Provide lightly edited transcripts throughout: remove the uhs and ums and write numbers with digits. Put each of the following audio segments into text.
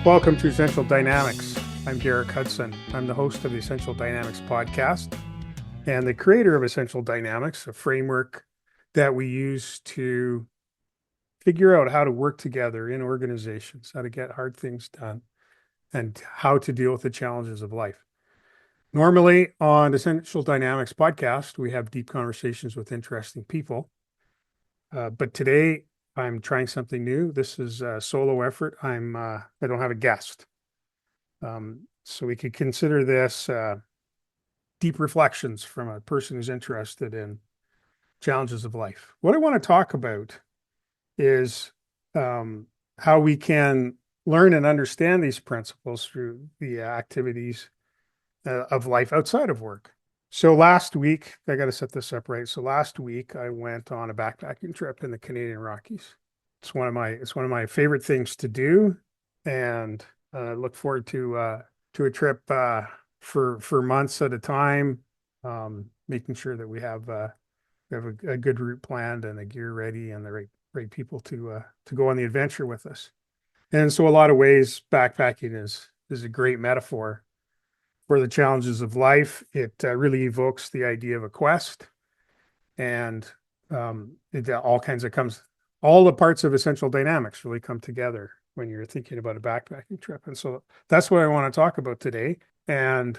Welcome to Essential Dynamics. I'm Derek Hudson. I'm the host of the Essential Dynamics podcast and the creator of Essential Dynamics, a framework that we use to figure out how to work together in organizations, how to get hard things done, and how to deal with the challenges of life. Normally on Essential Dynamics podcast, we have deep conversations with interesting people. But today I'm trying something new. This is a solo effort. I don't have a guest. So we could consider this deep reflections from a person who's interested in challenges of life. What I want to talk about is how we can learn and understand these principles through the activities of life outside of work. So last week, I got to set this up right. So last week, I went on a backpacking trip in the Canadian Rockies. It's one of my favorite things to do, and look forward to a trip for months at a time, making sure that we have a good route planned and the gear ready and the right people to go on the adventure with us. And so, a lot of ways, backpacking is a great metaphor for the challenges of life. It really evokes the idea of a quest, and it all the parts of essential dynamics really come together when you're thinking about a backpacking trip. And so that's what I want to talk about today. And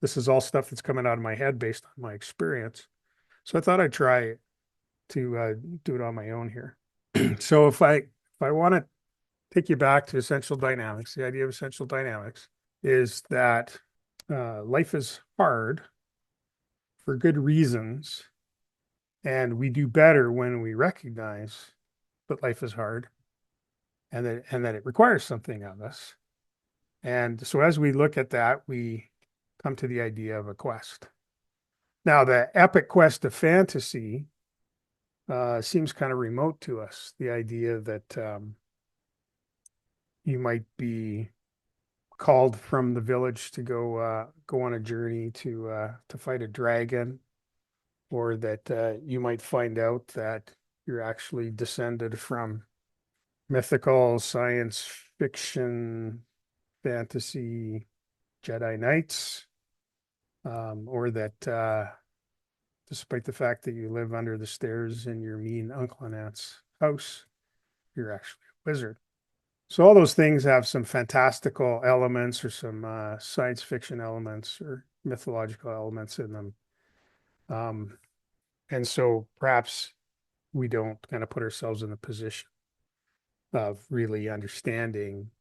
this is all stuff that's coming out of my head based on my experience. So I thought I'd try to do it on my own here. So if I want to take you back to essential dynamics, the idea of essential dynamics is that life is hard for good reasons, and we do better when we recognize that life is hard and that it requires something of us. And so as we look at that, we come to the idea of a quest. Now, the epic quest of fantasy seems kind of remote to us. The idea that you might be called from the village to go on a journey to fight a dragon, or that you might find out that you're actually descended from mythical science fiction fantasy Jedi Knights, or that despite the fact that you live under the stairs in your mean uncle and aunt's house, you're actually a wizard. So all those things have some fantastical elements or some science fiction elements or mythological elements in them. Um, and so perhaps we don't kind of put ourselves in the position of really understanding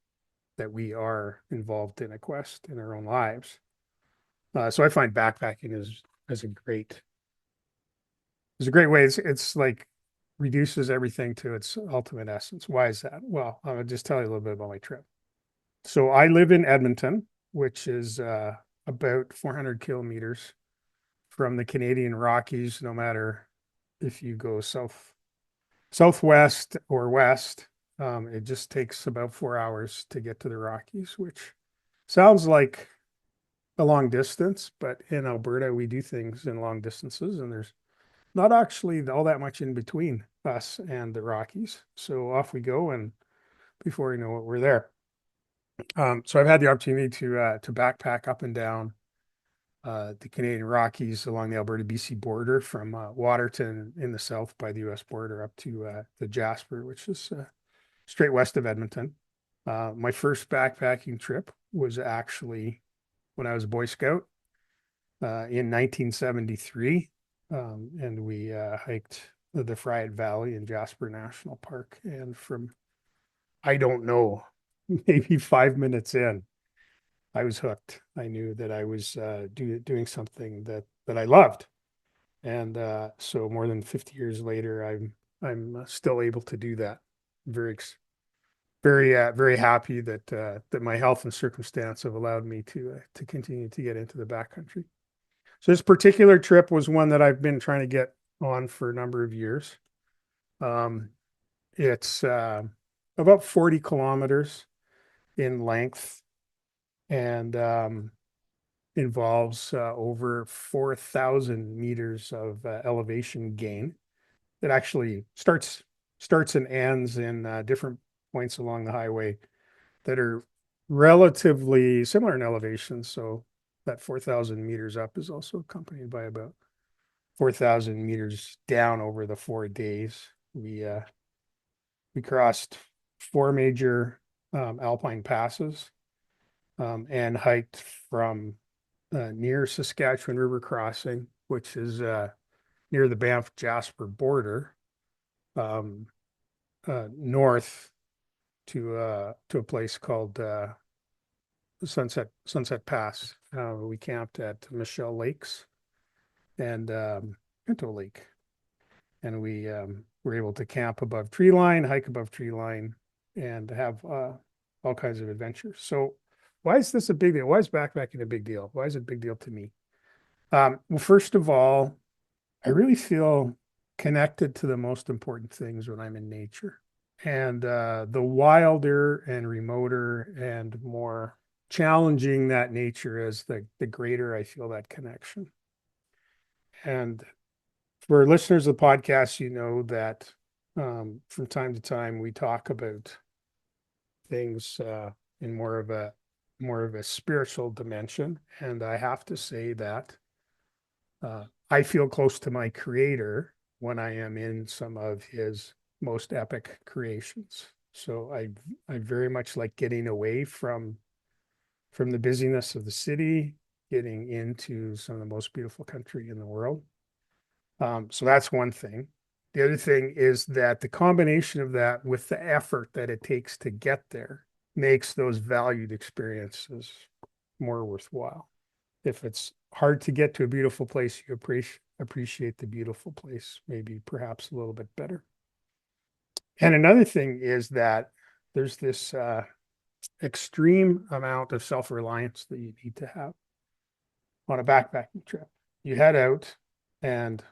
that we are involved in a quest in our own lives. So I find backpacking is a great way. It's like reduces everything to its ultimate essence. Why is that? Well, I'll just tell you a little bit about my trip. So I live in Edmonton, which is about 400 kilometers from the Canadian Rockies. No matter if you go southwest or west, it just takes about 4 hours to get to the Rockies, which sounds like a long distance, but in Alberta, we do things in long distances, and there's not actually all that much in between us and the Rockies. So off we go, and before you know it, we're there. So I've had the opportunity to backpack up and down the Canadian Rockies along the Alberta BC border from Waterton in the south by the US border up to the Jasper, which is straight west of Edmonton. My first backpacking trip was actually when I was a Boy Scout in 1973. And we hiked the Friat Valley in Jasper National Park. And from, I don't know, maybe 5 minutes in, I was hooked. I knew that I was doing something that I loved. And so more than 50 years later, I'm still able to do that. Very, very happy that my health and circumstance have allowed me to continue to get into the backcountry. So this particular trip was one that I've been trying to get on for a number of years. Um, it's about 40 kilometers in length and involves over 4,000 meters of elevation gain. It actually starts and ends in different points along the highway that are relatively similar in elevation. So that 4,000 meters up is also accompanied by about 4,000 meters down over the 4 days. We crossed four major alpine passes and hiked from near Saskatchewan River Crossing, which is near the Banff Jasper border, um, north to a place called Sunset Pass. We camped at Michelle Lakes and Pinto Lake, and we were able to camp above tree line, hike above tree line, and have all kinds of adventures. So, why is this a big deal? Why is backpacking a big deal? Why is it a big deal to me? Well, first of all, I really feel connected to the most important things when I'm in nature. And the wilder and remoter and more challenging that nature is, the greater I feel that connection. And for listeners of the podcast, you know that from time to time we talk about things in more of a spiritual dimension. And I have to say that I feel close to my creator when I am in some of his most epic creations. So I very much like getting away from the busyness of the city, getting into some of the most beautiful country in the world. So that's one thing. The other thing is that the combination of that with the effort that it takes to get there makes those valued experiences more worthwhile. If it's hard to get to a beautiful place, you appreciate the beautiful place, maybe perhaps a little bit better. And another thing is that there's this extreme amount of self-reliance that you need to have on a backpacking trip. You head out and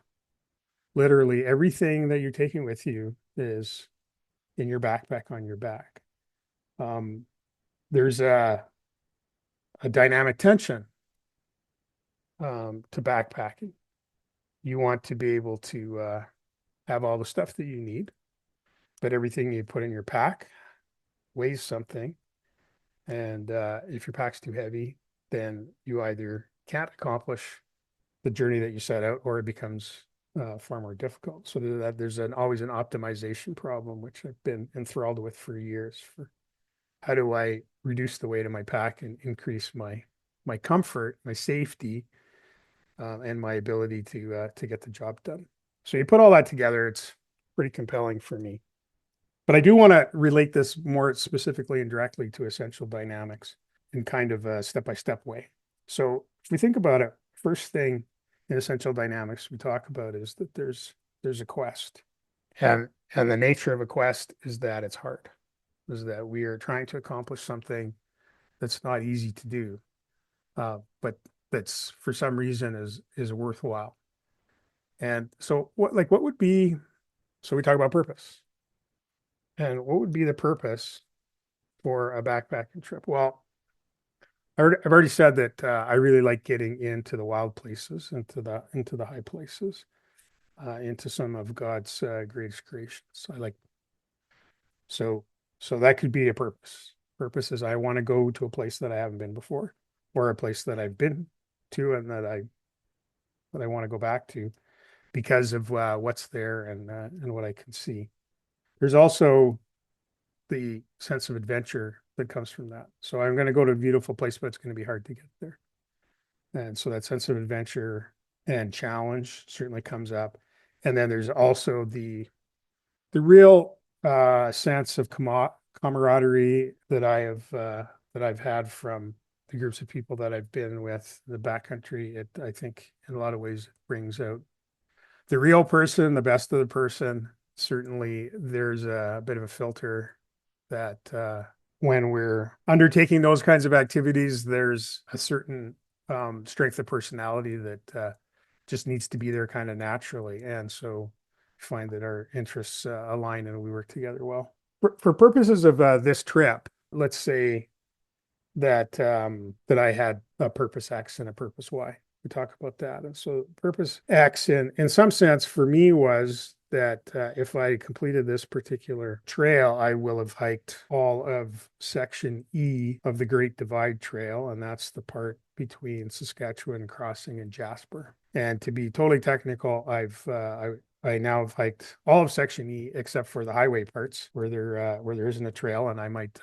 literally everything that you're taking with you is in your backpack on your back. There's a dynamic tension to backpacking. You want to be able to have all the stuff that you need, but everything you put in your pack weighs something. And if your pack's too heavy, then you either can't accomplish the journey that you set out, or it becomes far more difficult. So there's always an optimization problem, which I've been enthralled with for years. For how do I reduce the weight of my pack and increase my comfort, my safety, and my ability to get the job done. So you put all that together, it's pretty compelling for me. But I do want to relate this more specifically and directly to essential dynamics in kind of a step-by-step way. So if we think about it, first thing in essential dynamics we talk about is that there's a quest. And the nature of a quest is that it's hard, is that we are trying to accomplish something that's not easy to do, but that's for some reason is worthwhile. And so what would be, so we talk about purpose. And what would be the purpose for a backpacking trip? Well, I've already said that I really like getting into the wild places, into the high places, into some of God's greatest creations. I like so so that could be a purpose. Purpose is I want to go to a place that I haven't been before, or a place that I've been to and that I want to go back to because of what's there and what I can see. There's also the sense of adventure that comes from that. So I'm going to go to a beautiful place, but it's going to be hard to get there. And so that sense of adventure and challenge certainly comes up. And then there's also the real sense of camaraderie that I've had from the groups of people that I've been with in the backcountry. It, I think, in a lot of ways, brings out the real person, the best of the person. Certainly, there's a bit of a filter that when we're undertaking those kinds of activities, there's a certain strength of personality that just needs to be there kind of naturally. And so I find that our interests align and we work together well. For purposes of this trip, let's say that I had a purpose X and a purpose Y. We talk about that. And so purpose X in some sense for me was that if I completed this particular trail, I will have hiked all of section E of the Great Divide Trail, and that's the part between Saskatchewan Crossing and Jasper. And to be totally technical, I now have hiked all of section E except for the highway parts where there isn't a trail, and I might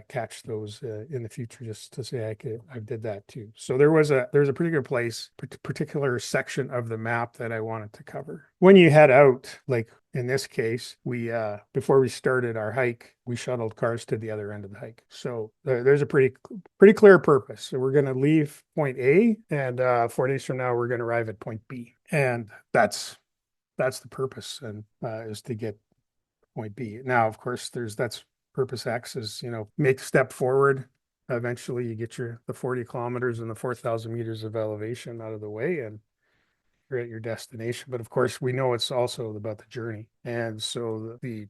catch those in the future just to say I did that too. So there's a particular place, particular section of the map that I wanted to cover. When you head out, like in this case, we before we started our hike, we shuttled cars to the other end of the hike. So there's a pretty clear purpose. So we're going to leave point A, and 4 days from now we're going to arrive at point B, and that's the purpose, and is to get point B. Now, of course, that's purpose X is, make a step forward. Eventually you get the 40 kilometers and the 4,000 meters of elevation out of the way, and you're at your destination. But of course, we know it's also about the journey. And so the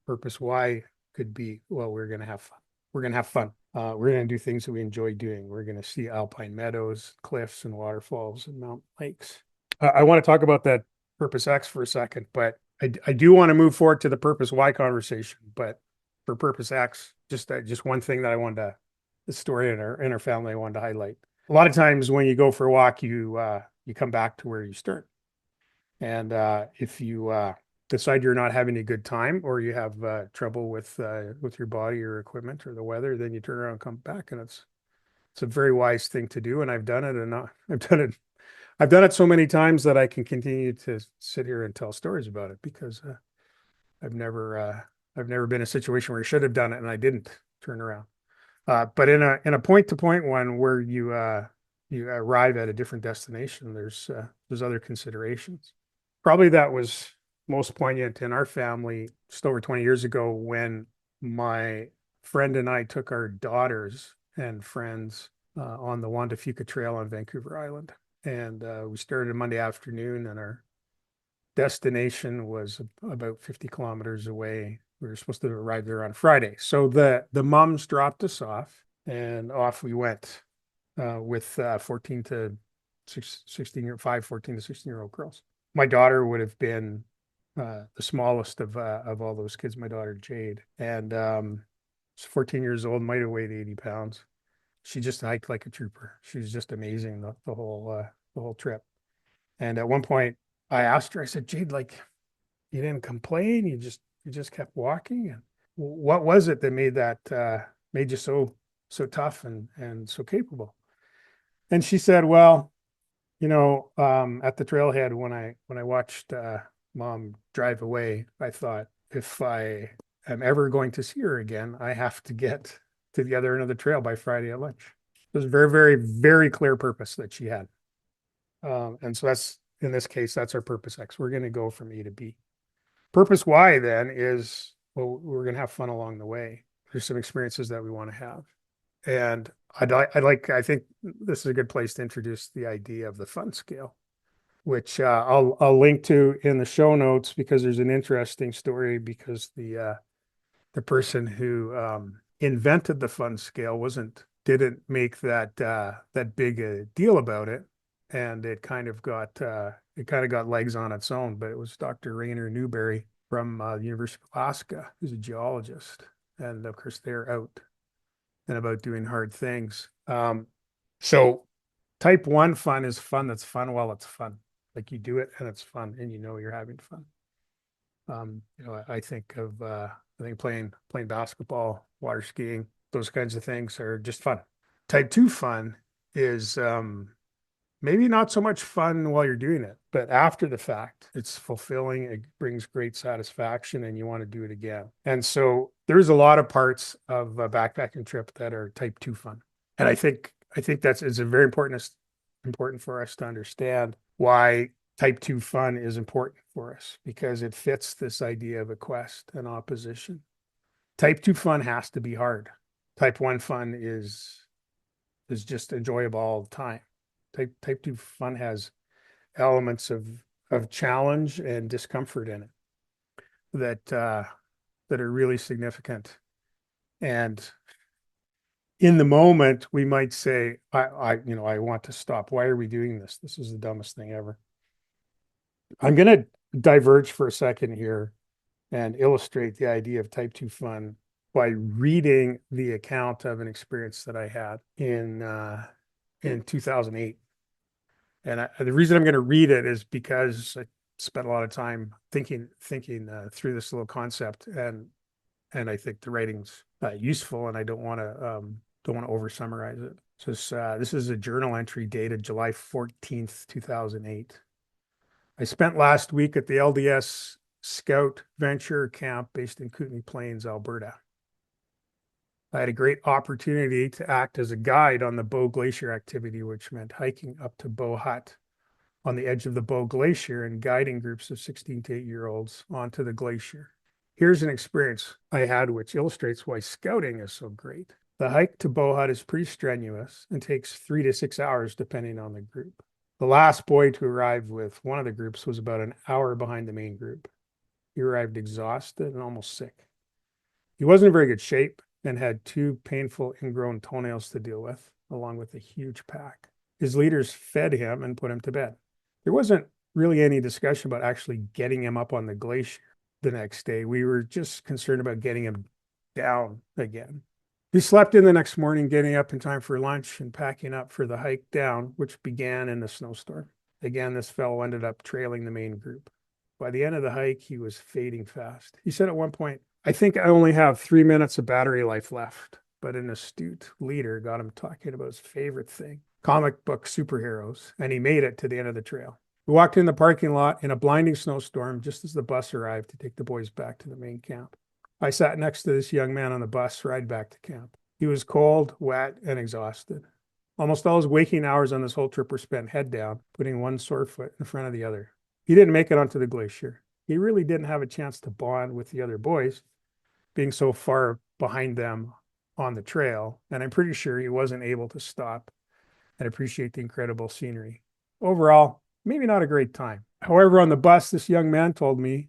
purpose Y could be, well, we're going to have fun. We're going to have fun. We're going to do things that we enjoy doing. We're going to see alpine meadows, cliffs, and waterfalls and mountain lakes. I want to talk about that purpose X for a second, but I do want to move forward to the purpose Y conversation. But for purpose X, just one thing that I wanted to, the story in our family I wanted to highlight. A lot of times when you go for a walk, you come back to where you start. And if you decide you're not having a good time, or you have trouble with your body or equipment or the weather, then you turn around and come back, and it's a very wise thing to do. And I've done it, and I've done it so many times that I can continue to sit here and tell stories about it, because I've never been in a situation where I should have done it and I didn't turn around. But in a point-to-point one where you arrive at a different destination, there's other considerations. Probably that was most poignant in our family just over 20 years ago, when my friend and I took our daughters and friends on the Juan de Fuca Trail on Vancouver Island. And we started Monday afternoon, and our destination was about 50 kilometers away. We were supposed to arrive there on Friday. So the moms dropped us off, and off we went with 14 to 16-year-old girls. My daughter would have been the smallest of all those kids, my daughter Jade. And she's 14 years old, might have weighed 80 pounds. She just hiked like a trooper. She was just amazing the whole trip. And at one point I asked her, I said, Jade, like, you didn't complain, you just kept walking. And what was it that made you so tough and so capable? And she said, well, at the trailhead, when I watched mom drive away, I thought, if I am ever going to see her again, I have to get to the other end of the trail by Friday at lunch. It was a very, very, very clear purpose that she had. And so in this case, that's our purpose X. We're going to go from A to B. Purpose Y then is, well, we're going to have fun along the way. There's some experiences that we want to have. And I think this is a good place to introduce the idea of the fun scale, which I'll link to in the show notes, because there's an interesting story, because the person who invented the fun scale didn't make that big a deal about it, and it kind of got legs on its own. But it was Dr. Rainer Newberry from the University of Alaska, who's a geologist, and of course they're out and about doing hard things. So type 1 fun is fun that's fun while it's fun. Like, you do it and it's fun, and you're having fun. I think playing basketball, water skiing, those kinds of things are just fun. Type 2 fun is maybe not so much fun while you're doing it, but after the fact, it's fulfilling. It brings great satisfaction, and you want to do it again. And so there's a lot of parts of a backpacking trip that are type 2 fun. And I think it's a very important for us to understand why type 2 fun is important for us, because it fits this idea of a quest and opposition. Type 2 fun has to be hard. Type 1 fun is just enjoyable all the time. Type 2 fun has elements of challenge and discomfort in it that are really significant. And in the moment, we might say, I want to stop. Why are we doing this? This is the dumbest thing ever. I'm gonna diverge for a second here and illustrate the idea of type 2 fun by reading the account of an experience that I had in 2008. And the reason I'm going to read it is because I spent a lot of time thinking through this little concept, and I think the writing's useful, and I don't want to over summarize it. So this is a journal entry dated July 14th, 2008. I spent last week at the LDS Scout Venture Camp based in Kootenay Plains, Alberta. I had a great opportunity to act as a guide on the Bow Glacier activity, which meant hiking up to Bow Hut on the edge of the Bow Glacier and guiding groups of 16 to 8-year-olds onto the glacier. Here's an experience I had which illustrates why scouting is so great. The hike to Bow Hut is pretty strenuous and takes 3 to 6 hours depending on the group. The last boy to arrive with one of the groups was about an hour behind the main group. He arrived exhausted and almost sick. He wasn't in very good shape and had 2 painful ingrown toenails to deal with, along with a huge pack. His leaders fed him and put him to bed. There wasn't really any discussion about actually getting him up on the glacier the next day. We were just concerned about getting him down again. He slept in the next morning, getting up in time for lunch and packing up for the hike down, which began in a snowstorm. Again, this fellow ended up trailing the main group. By the end of the hike, he was fading fast. He said at one point, "I think I only have 3 minutes of battery life left." But an astute leader got him talking about his favorite thing, comic book superheroes, and he made it to the end of the trail. We walked in the parking lot in a blinding snowstorm just as the bus arrived to take the boys back to the main camp. I sat next to this young man on the bus ride back to camp. He was cold, wet, and exhausted. Almost all his waking hours on this whole trip were spent head down, putting one sore foot in front of the other. He didn't make it onto the glacier. He really didn't have a chance to bond with the other boys, being so far behind them on the trail, and I'm pretty sure he wasn't able to stop and appreciate the incredible scenery. Overall, maybe not a great time. However, on the bus, this young man told me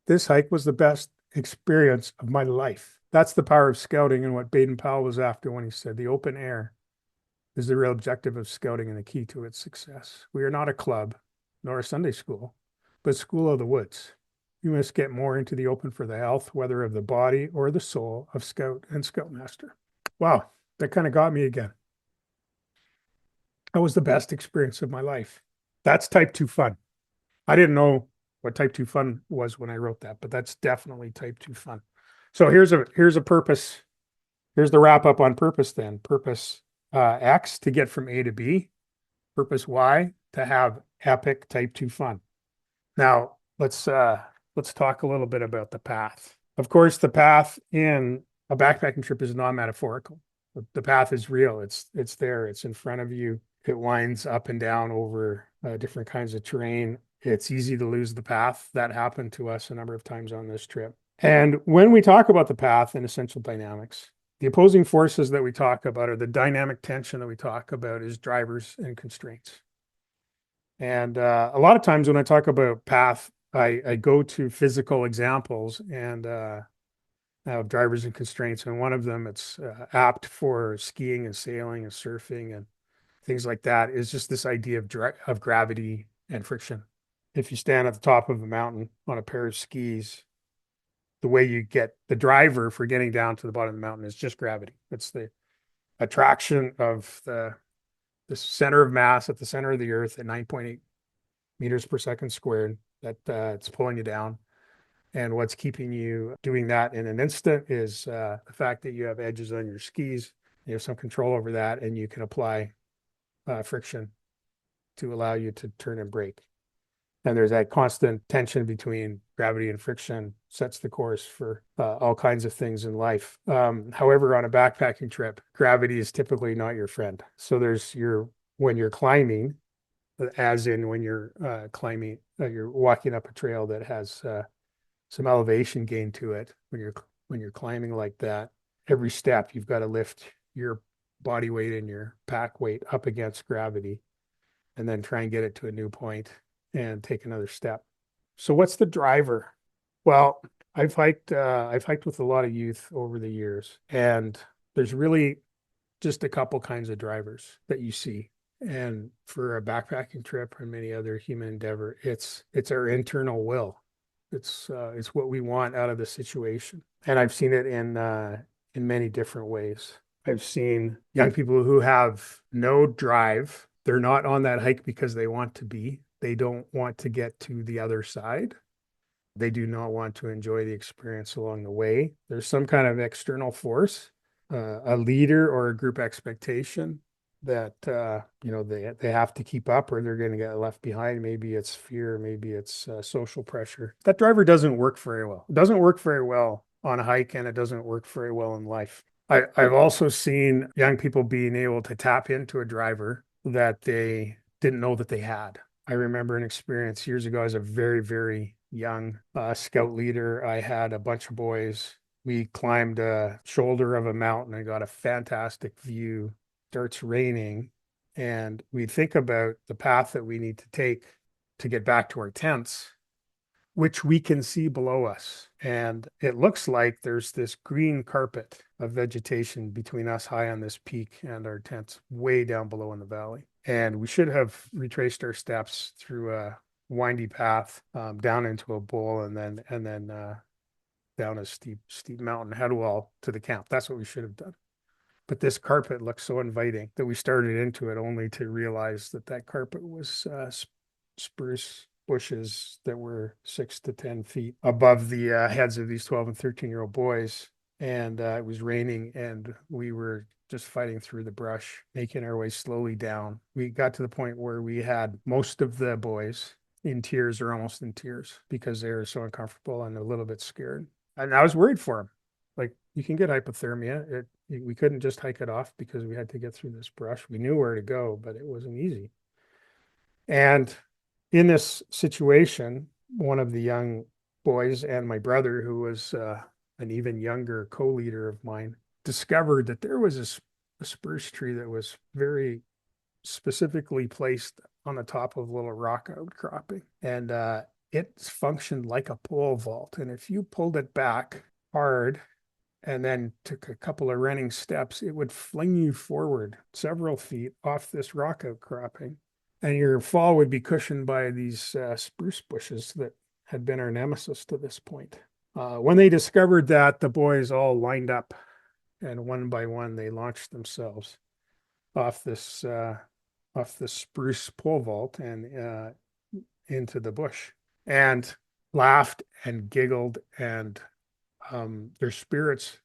this hike was the best experience of my life. That's the power of scouting and what Baden Powell was after when he said the open air is the real objective of scouting and the key to its success. We are not a club, nor a Sunday school, but school of the woods. You must get more into the open for the health, whether of the body or the soul of Scout and Scoutmaster. Wow, that kind of got me again. That was the best experience of my life. That's type 2 fun. I didn't know what type 2 fun was when I wrote that, but that's definitely type 2 fun. So here's a purpose. Here's the wrap up on purpose then. Purpose X, to get from A to B. Purpose Y, to have epic type 2 fun. Now, let's talk a little bit about the path. Of course, the path in a backpacking trip is non-metaphorical. The path is real. It's there. It's in front of you. It winds up and down over different kinds of terrain. It's easy to lose the path. That happened to us a number of times on this trip. And when we talk about the path in essential dynamics, the opposing forces that we talk about, or the dynamic tension that we talk about, is drivers and constraints. And a lot of times when I talk about path, I go to physical examples and of drivers and constraints. And one of them, it's apt for skiing and sailing and surfing and things like that, is just this idea of gravity and friction. If you stand at the top of a mountain on a pair of skis, the way you get the driver for getting down to the bottom of the mountain is just gravity. It's the attraction of the center of mass at the center of the earth at 9.8 meters per second squared that it's pulling you down. And what's keeping you doing that in an instant is the fact that you have edges on your skis. You have some control over that, and you can apply friction to allow you to turn and brake. And there's that constant tension between gravity and friction, sets the course for all kinds of things in life. However, on a backpacking trip, gravity is typically not your friend. So when you're climbing, as in when you're climbing, you're walking up a trail that has some elevation gain to it. When you're climbing like that, every step you've got to lift your body weight and your pack weight up against gravity, and then try and get it to a new point and take another step. So what's the driver? Well, I've hiked with a lot of youth over the years, and there's really just a couple kinds of drivers that you see. And for a backpacking trip or many other human endeavor, it's our internal will. It's what we want out of the situation. And I've seen it in many different ways. I've seen young people who have no drive. They're not on that hike because they want to be. They don't want to get to the other side. They do not want to enjoy the experience along the way. There's some kind of external force, a leader or a group expectation that they have to keep up or they're going to get left behind. Maybe it's fear, maybe it's social pressure. That driver doesn't work very well. It doesn't work very well on a hike, and it doesn't work very well in life. I've also seen young people being able to tap into a driver that they didn't know that they had. I remember an experience years ago as a very, very young scout leader. I had a bunch of boys. We climbed a shoulder of a mountain and got a fantastic view. Starts raining, and we think about the path that we need to take to get back to our tents, which we can see below us. And it looks like there's this green carpet of vegetation between us high on this peak and our tents way down below in the valley. And we should have retraced our steps through a windy path down into a bowl and then down a steep mountain head wall to the camp. That's what we should have done. But this carpet looked so inviting that we started into it only to realize that that carpet was spruce bushes that were 6 to 10 feet above the heads of these 12 and 13-year-old boys. And it was raining, and we were just fighting through the brush, making our way slowly down. We got to the point where we had most of the boys in tears or almost in tears because they were so uncomfortable and a little bit scared. And I was worried for them. Like, you can get hypothermia. We couldn't just hike it off because we had to get through this brush. We knew where to go, but it wasn't easy. And in this situation, one of the young boys and my brother, who was an even younger co-leader of mine, discovered that there was a spruce tree that was very specifically placed on the top of a little rock outcropping. And it functioned like a pole vault. And if you pulled it back hard and then took a couple of running steps, it would fling you forward several feet off this rock outcropping. And your fall would be cushioned by these spruce bushes that had been our nemesis to this point. When they discovered that, the boys all lined up, and one by one, they launched themselves off this spruce pole vault and into the bush, and laughed and giggled, and their spirits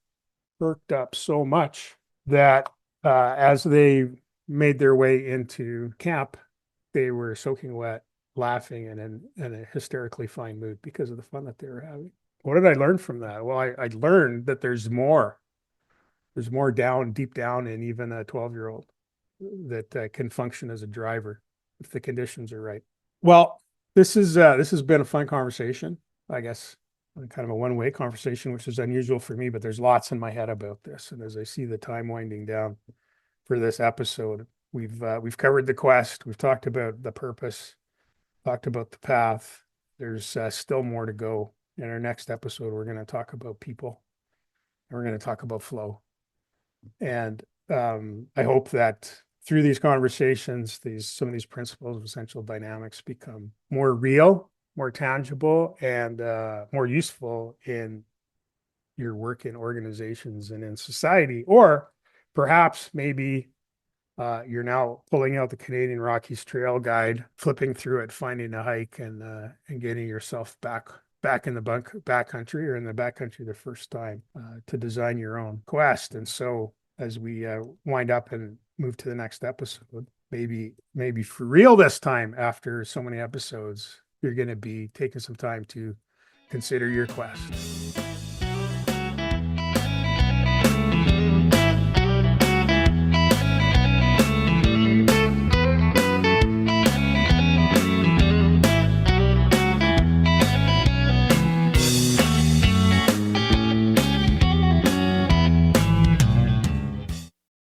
perked up so much that as they made their way into camp, they were soaking wet, laughing, and in a hysterically fine mood because of the fun that they were having. What did I learn from that? Well, I learned that there's more. There's more deep down in even a 12-year-old that can function as a driver if the conditions are right. Well, this has been a fun conversation, I guess, kind of a one-way conversation, which is unusual for me, but there's lots in my head about this. And as I see the time winding down for this episode, we've covered the quest, we've talked about the purpose, talked about the path. There's still more to go. In our next episode, we're going to talk about people, and we're going to talk about flow. And I hope that through these conversations, some of these principles of essential dynamics become more real, more tangible, and more useful in your work in organizations and in society. Or perhaps maybe you're now pulling out the Canadian Rockies Trail Guide, flipping through it, finding a hike, and getting yourself back in the backcountry or in the backcountry the first time to design your own quest. And so as we wind up and move to the next episode, maybe for real this time, after so many episodes, you're going to be taking some time to consider your quest.